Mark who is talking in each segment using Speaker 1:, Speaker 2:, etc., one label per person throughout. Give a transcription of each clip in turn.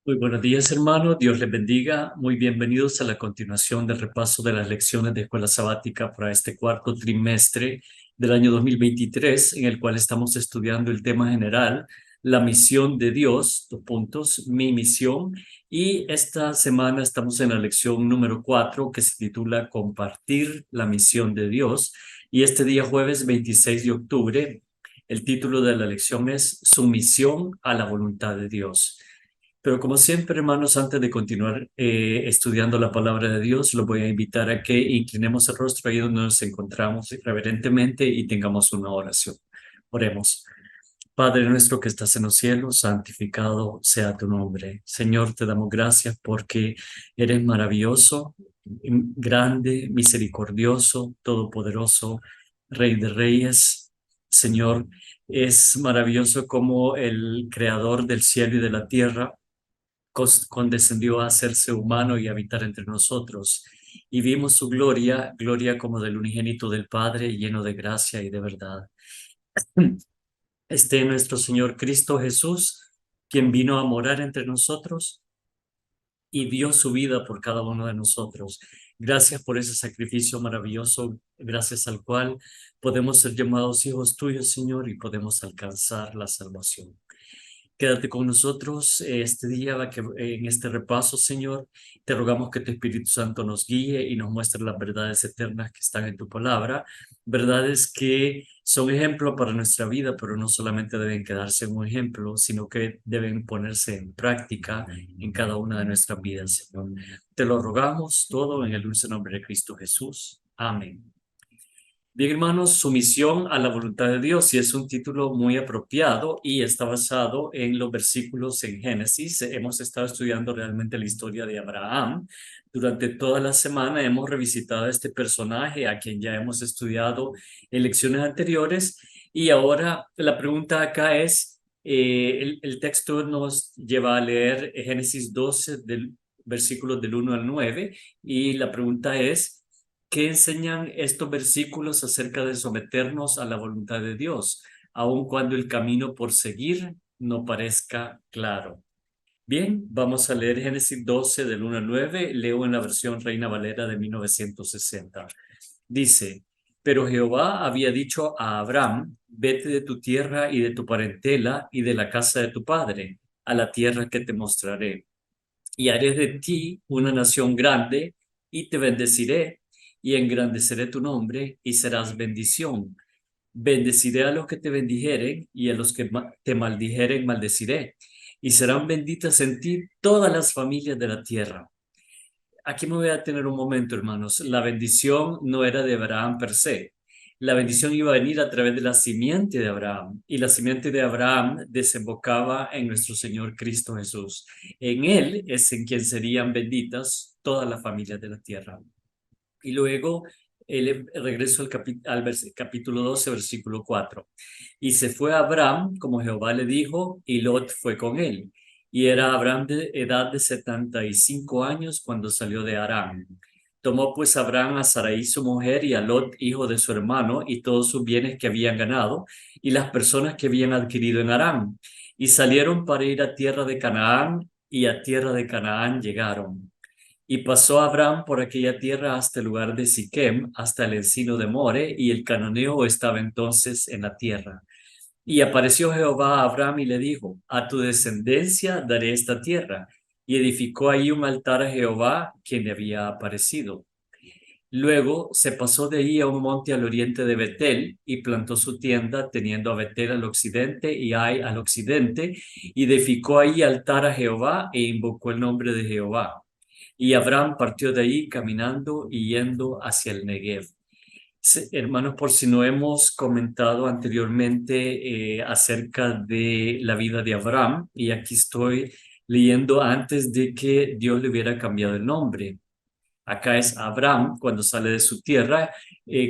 Speaker 1: Muy buenos días, hermano. Dios les bendiga. Muy bienvenidos a la continuación del repaso de las lecciones de escuela sabática para este cuarto trimestre del año 2023, en el cual estamos estudiando el tema general, la misión de Dios, dos puntos, mi misión. Y esta semana estamos en la lección número 4, que se titula Compartir la misión de Dios. Y este día jueves 26 de octubre, el título de la lección es Sumisión a la voluntad de Dios. Pero como siempre, hermanos, antes de continuar estudiando la palabra de Dios, los voy a invitar a que inclinemos el rostro ahí donde nos encontramos reverentemente y tengamos una oración. Oremos. Padre nuestro que estás en los cielos, santificado sea tu nombre. Señor, te damos gracias porque eres maravilloso, grande, misericordioso, todopoderoso, Rey de Reyes. Señor, es maravilloso como el creador del cielo y de la tierra condescendió a hacerse humano y habitar entre nosotros. Y vimos su gloria, gloria como del unigénito del Padre, lleno de gracia y de verdad. Nuestro Señor Cristo Jesús, quien vino a morar entre nosotros y dio su vida por cada uno de nosotros. Gracias por ese sacrificio maravilloso, gracias al cual podemos ser llamados hijos tuyos, Señor, y podemos alcanzar la salvación. Quédate con nosotros este día en este repaso, Señor. Te rogamos que tu Espíritu Santo nos guíe y nos muestre las verdades eternas que están en tu palabra, verdades que son ejemplo para nuestra vida, pero no solamente deben quedarse en un ejemplo, sino que deben ponerse en práctica en cada una de nuestras vidas, Señor. Te lo rogamos todo en el dulce nombre de Cristo Jesús. Amén. Bien, hermanos, sumisión a la voluntad de Dios, y es un título muy apropiado y está basado en los versículos en Génesis. Hemos estado estudiando realmente la historia de Abraham. Durante toda la semana hemos revisitado a este personaje a quien ya hemos estudiado en lecciones anteriores, y ahora la pregunta acá es, el texto nos lleva a leer Génesis 12 del versículos del 1 al 9, y la pregunta es, ¿qué enseñan estos versículos acerca de someternos a la voluntad de Dios, aun cuando el camino por seguir no parezca claro? Bien, vamos a leer Génesis 12 del 1 al 9. Leo en la versión Reina Valera de 1960. Dice, pero Jehová había dicho a Abraham, vete de tu tierra y de tu parentela y de la casa de tu padre, a la tierra que te mostraré, y haré de ti una nación grande, y te bendeciré, y engrandeceré tu nombre, y serás bendición. Bendeciré a los que te bendijeren, y a los que te maldijeren maldeciré, y serán benditas en ti todas las familias de la tierra. Aquí me voy a tener un momento, hermanos. La bendición no era de Abraham per se. La bendición iba a venir a través de la simiente de Abraham, y la simiente de Abraham desembocaba en nuestro Señor Cristo Jesús. En él es en quien serían benditas todas las familias de la tierra. Y luego regreso al capítulo 12, versículo 4. Y se fue Abraham, como Jehová le dijo, y Lot fue con él. Y era Abraham de edad de 75 años cuando salió de Aram. Tomó pues Abraham a Sarai su mujer y a Lot, hijo de su hermano, y todos sus bienes que habían ganado, y las personas que habían adquirido en Aram. Y salieron para ir a tierra de Canaán, y a tierra de Canaán llegaron. Y pasó Abraham por aquella tierra hasta el lugar de Siquem, hasta el encino de More, y el cananeo estaba entonces en la tierra. Y apareció Jehová a Abraham y le dijo, a tu descendencia daré esta tierra. Y edificó ahí un altar a Jehová, quien le había aparecido. Luego se pasó de ahí a un monte al oriente de Betel, y plantó su tienda, teniendo a Betel al occidente y Ai al occidente, y edificó ahí altar a Jehová, e invocó el nombre de Jehová. Y Abraham partió de ahí caminando y yendo hacia el Negev. Hermanos, por si no hemos comentado anteriormente acerca de la vida de Abraham, y aquí estoy leyendo antes de que Dios le hubiera cambiado el nombre. Acá es Abraham cuando sale de su tierra,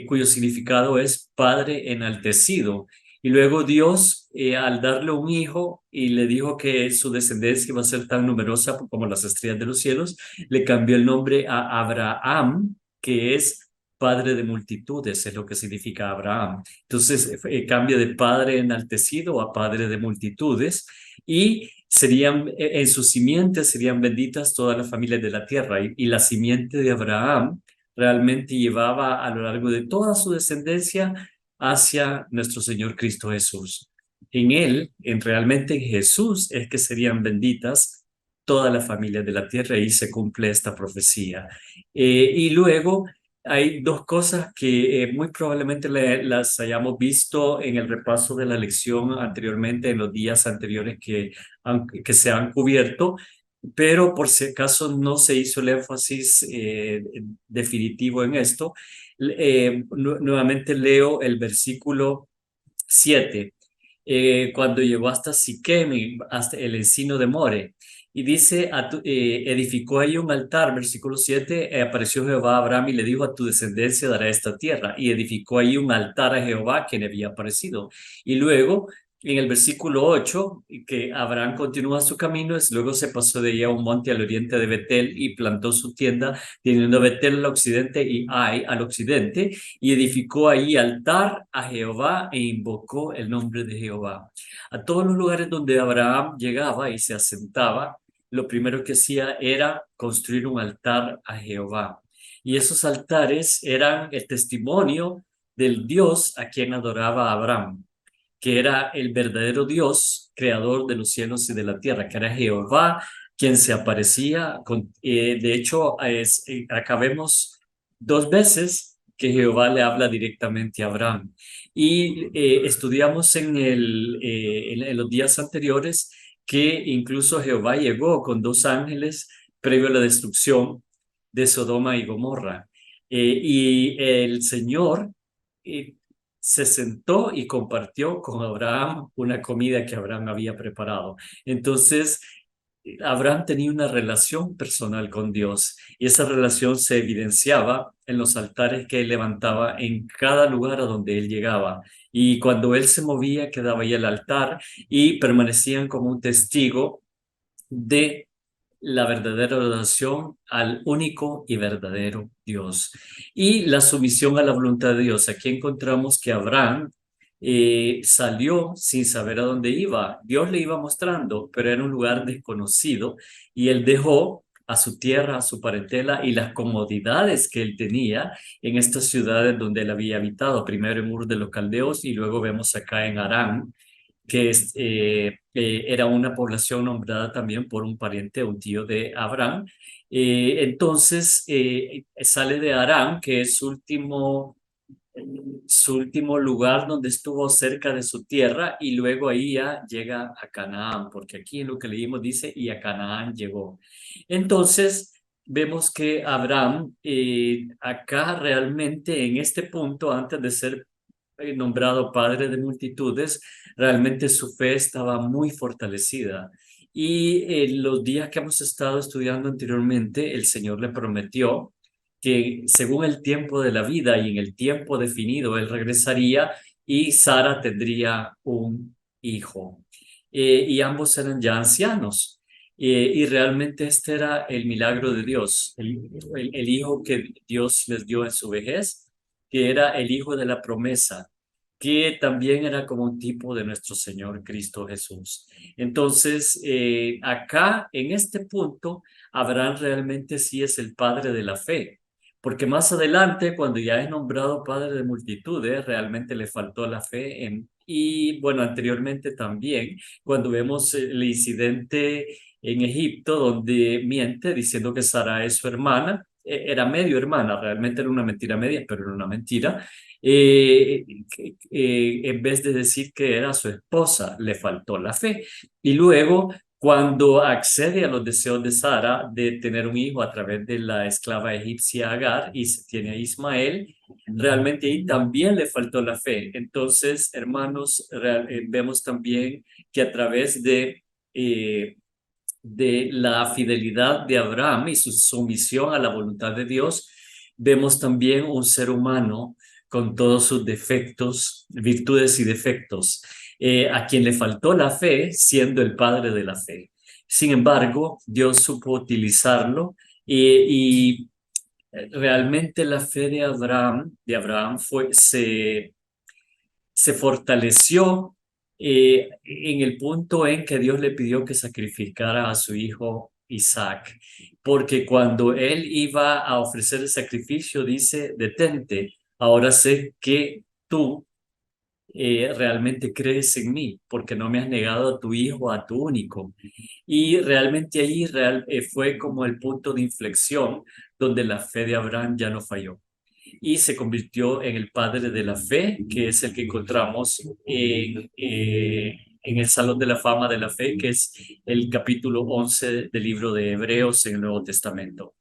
Speaker 1: cuyo significado es Padre enaltecido. Y luego Dios, al darle un hijo y le dijo que su descendencia iba a ser tan numerosa como las estrellas de los cielos, le cambió el nombre a Abraham, que es Padre de multitudes, es lo que significa Abraham. Entonces cambia de Padre enaltecido a Padre de multitudes. Y en su simiente serían benditas todas las familias de la tierra. Y la simiente de Abraham realmente llevaba a lo largo de toda su descendencia hacia nuestro Señor Cristo Jesús. En él, realmente en Jesús, es que serían benditas todas las familias de la tierra y se cumple esta profecía. Y luego hay dos cosas que muy probablemente las hayamos visto en el repaso de la lección anteriormente, en los días anteriores que se han cubierto, pero por si acaso no se hizo el énfasis definitivo en esto. Nuevamente leo el versículo 7, cuando llegó hasta Siquem, hasta el encino de More. Y dice, edificó ahí un altar, versículo 7, apareció Jehová a Abraham y le dijo, a tu descendencia dará esta tierra. Y edificó ahí un altar a Jehová que le había aparecido. Y luego, en el versículo 8, que Abraham continúa su camino, luego se pasó de ahí a un monte al oriente de Betel y plantó su tienda, teniendo Betel al occidente y Ai al occidente, y edificó ahí altar a Jehová e invocó el nombre de Jehová. A todos los lugares donde Abraham llegaba y se asentaba, lo primero que hacía era construir un altar a Jehová. Y esos altares eran el testimonio del Dios a quien adoraba Abraham, que era el verdadero Dios, creador de los cielos y de la tierra, que era Jehová quien se aparecía. De hecho, acá vemos dos veces que Jehová le habla directamente a Abraham. Y estudiamos en los días anteriores que incluso Jehová llegó con dos ángeles previo a la destrucción de Sodoma y Gomorra. Y el Señor eh, se sentó y compartió con Abraham una comida que Abraham había preparado. Entonces, Abraham tenía una relación personal con Dios y esa relación se evidenciaba en los altares que él levantaba en cada lugar a donde él llegaba. Y cuando él se movía, quedaba ahí el altar y permanecían como un testigo de la verdadera adoración al único y verdadero Dios. Y la sumisión a la voluntad de Dios. Aquí encontramos que Abraham salió sin saber a dónde iba. Dios le iba mostrando, pero era un lugar desconocido y él dejó a su tierra, a su parentela y las comodidades que él tenía en estas ciudades donde él había habitado, primero en Ur de los Caldeos y luego vemos acá en Harán, que era una población nombrada también por un pariente, un tío de Abraham. Entonces sale de Harán, que es su último lugar donde estuvo cerca de su tierra, y luego ahí ya llega a Canaán, porque aquí en lo que leímos dice, y a Canaán llegó. Entonces vemos que Abraham acá realmente en este punto, antes de ser nombrado padre de multitudes, realmente su fe estaba muy fortalecida. Y en los días que hemos estado estudiando anteriormente, el Señor le prometió que según el tiempo de la vida y en el tiempo definido, él regresaría y Sara tendría un hijo. Y ambos eran ya ancianos. Y realmente este era el milagro de Dios, el hijo que Dios les dio en su vejez, que era el hijo de la promesa, que también era como un tipo de nuestro Señor Cristo Jesús. Entonces, acá, en este punto, Abraham realmente sí es el padre de la fe, porque más adelante, cuando ya es nombrado padre de multitudes, realmente le faltó la fe y bueno, anteriormente también, cuando vemos el incidente en Egipto, donde miente diciendo que Sara es su hermana, era medio hermana, realmente era una mentira media, pero era una mentira. En vez de decir que era su esposa, le faltó la fe. Y luego, cuando accede a los deseos de Sara de tener un hijo a través de la esclava egipcia Agar y se tiene a Ismael, realmente ahí también le faltó la fe. Entonces, hermanos, vemos también que a través de la fidelidad de Abraham y su sumisión a la voluntad de Dios, vemos también un ser humano con todos sus defectos, virtudes y defectos, a quien le faltó la fe siendo el padre de la fe. Sin embargo, Dios supo utilizarlo y realmente la fe de Abraham se fortaleció en el punto en que Dios le pidió que sacrificara a su hijo Isaac, porque cuando él iba a ofrecer el sacrificio, dice, detente, ahora sé que tú realmente crees en mí, porque no me has negado a tu hijo, a tu único. Y realmente ahí fue como el punto de inflexión donde la fe de Abraham ya no falló y se convirtió en el padre de la fe, que es el que encontramos en el Salón de la Fama de la Fe, que es el capítulo 11 del libro de Hebreos en el Nuevo Testamento.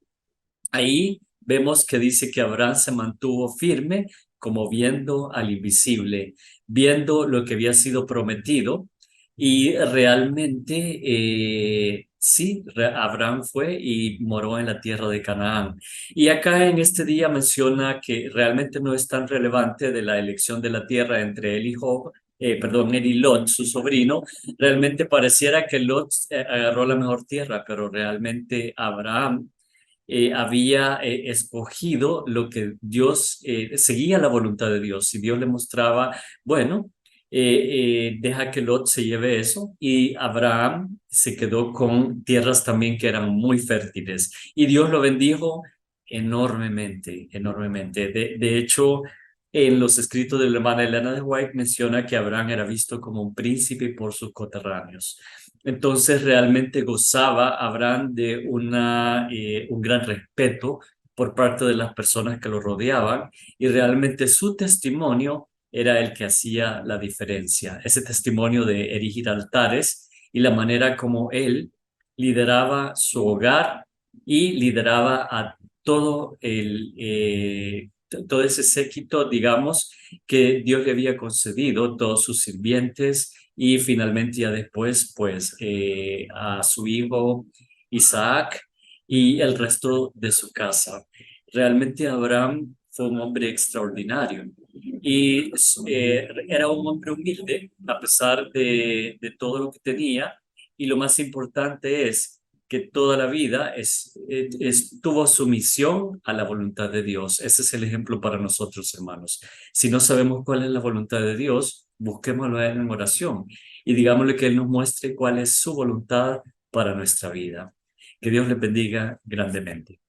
Speaker 1: Ahí vemos que dice que Abraham se mantuvo firme como viendo al invisible, viendo lo que había sido prometido y realmente sí, Abraham fue y moró en la tierra de Canaán. Y acá en este día menciona que realmente no es tan relevante de la elección de la tierra entre él y perdón, él y Lot, su sobrino. Realmente pareciera que Lot agarró la mejor tierra, pero realmente Abraham había escogido lo que Dios, seguía la voluntad de Dios y Dios le mostraba, bueno, deja que Lot se lleve eso y Abraham se quedó con tierras también que eran muy fértiles y Dios lo bendijo enormemente, enormemente. De hecho, en los escritos de la hermana Elena de White menciona que Abraham era visto como un príncipe por sus coterráneos. Entonces realmente gozaba Abraham de un gran respeto por parte de las personas que lo rodeaban y realmente su testimonio era el que hacía la diferencia. Ese testimonio de erigir altares y la manera como él lideraba su hogar y lideraba a todo ese séquito, digamos, que Dios le había concedido, todos sus sirvientes y finalmente ya después, pues, a su hijo Isaac y el resto de su casa. Realmente Abraham fue un hombre extraordinario y era un hombre humilde a pesar de todo lo que tenía y lo más importante es que toda la vida tuvo sumisión a la voluntad de Dios. Ese es el ejemplo para nosotros, hermanos. Si no sabemos cuál es la voluntad de Dios, busquémoslo en oración y digámosle que Él nos muestre cuál es su voluntad para nuestra vida. Que Dios le bendiga grandemente.